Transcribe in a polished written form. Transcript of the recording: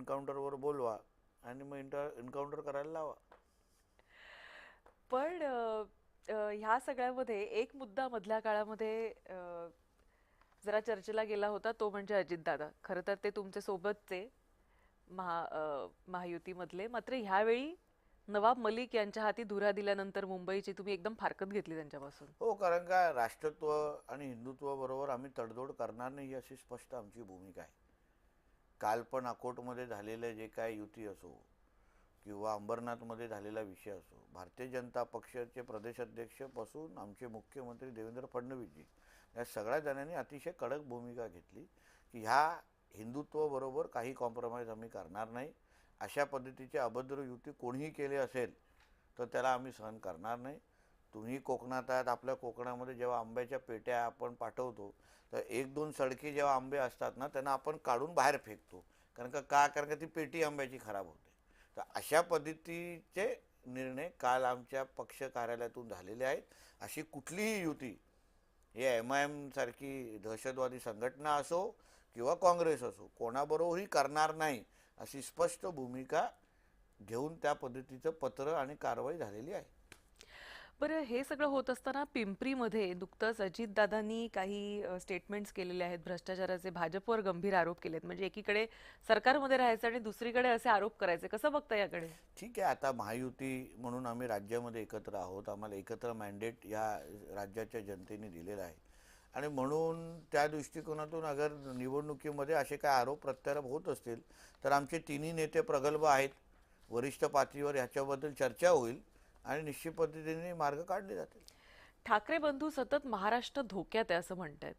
एन्काउंटरवर बोलवा आणि मग एन्काउंटर करायला लावा. पण ह्या सगळ्यामध्ये एक मुद्दा मधल्या काळामध्ये जरा चर्चेला गेला होता, तो म्हणजे अजितदादा. खरं तर ते तुमचे सोबतचे महायुतीमधले. मात्र ह्यावेळी नवाब मलिक यांच्या हाती धुरा दिल्यानंतर मुंबईची तुम्ही एकदम फारकत घेतली त्यांच्यापासून. हो, कारण का राष्ट्रत्व आणि हिंदुत्व बरोबर आम्ही तडजोड करणार नाही अशी स्पष्ट आमची भूमिका आहे. काल पण अकोटमध्ये झालेलं जे काय युती असो किंवा अंबरनाथमध्ये झालेला विषय असो, भारतीय जनता पक्षाचे प्रदेशाध्यक्षपासून आमचे मुख्यमंत्री देवेंद्र फडणवीसजी या सगळ्या जणांनी अतिशय कडक भूमिका घेतली की ह्या हिंदुत्वाबरोबर काही कॉम्प्रोमाइज आम्ही करणार नाही. अशा पद्धतीचे अभद्र युती कोणीही केले असेल तर त्याला आम्ही सहन करणार नाही. तुम्ही कोकणात आहात, आपल्या कोकणामध्ये जेव्हा आंब्याच्या पेट्या आपण पाठवतो तर एक दोन सडके जेव्हा आंबे असतात ना त्यांना आपण काढून बाहेर फेकतो. कारण का ती पेटी आंब्याची खराब होते. तर अशा पद्धतीचे निर्णय काल आमच्या पक्ष कार्यालयातून झालेले आहेत. अशी कुठलीही युती हे एम सारखी दहशतवादी संघटना असो किंवा काँग्रेस असो कोणाबरोबरही करणार नाही अशी स्पष्ट भूमिका घेऊन त्या पद्धतीचं पत्र आणि कारवाई झालेली आहे. बरं, हे सगळं होत असताना पिंपरीमध्ये नुकतंच अजितदादांनी काही स्टेटमेंट्स केलेले आहेत, भ्रष्टाचाराचे भाजपवर गंभीर आरोप केलेत. म्हणजे एकीकडे सरकारमध्ये राहायचं आणि दुसरीकडे असे आरोप करायचे. कसं बघता याकडे? ठीक आहे, आता महायुती म्हणून आम्ही राज्यामध्ये एकत्र आहोत. आम्हाला एकत्र मॅन्डेट या राज्याच्या जनतेने दिलेला आहे आणि म्हणून त्या दृष्टिकोनातून अगर निवडणुकीमध्ये असे काय आरोप प्रत्यारोप होत असतील तर आमचे तिन्ही नेते प्रगल्भ आहेत. वरिष्ठ पातळीवर ह्याच्याबद्दल चर्चा होईल आणि निश्चित पद्धतीने मार्ग काढले जातील. ठाकरे बंधू सतत महाराष्ट्र धोक्यात आहे असं म्हणतायत.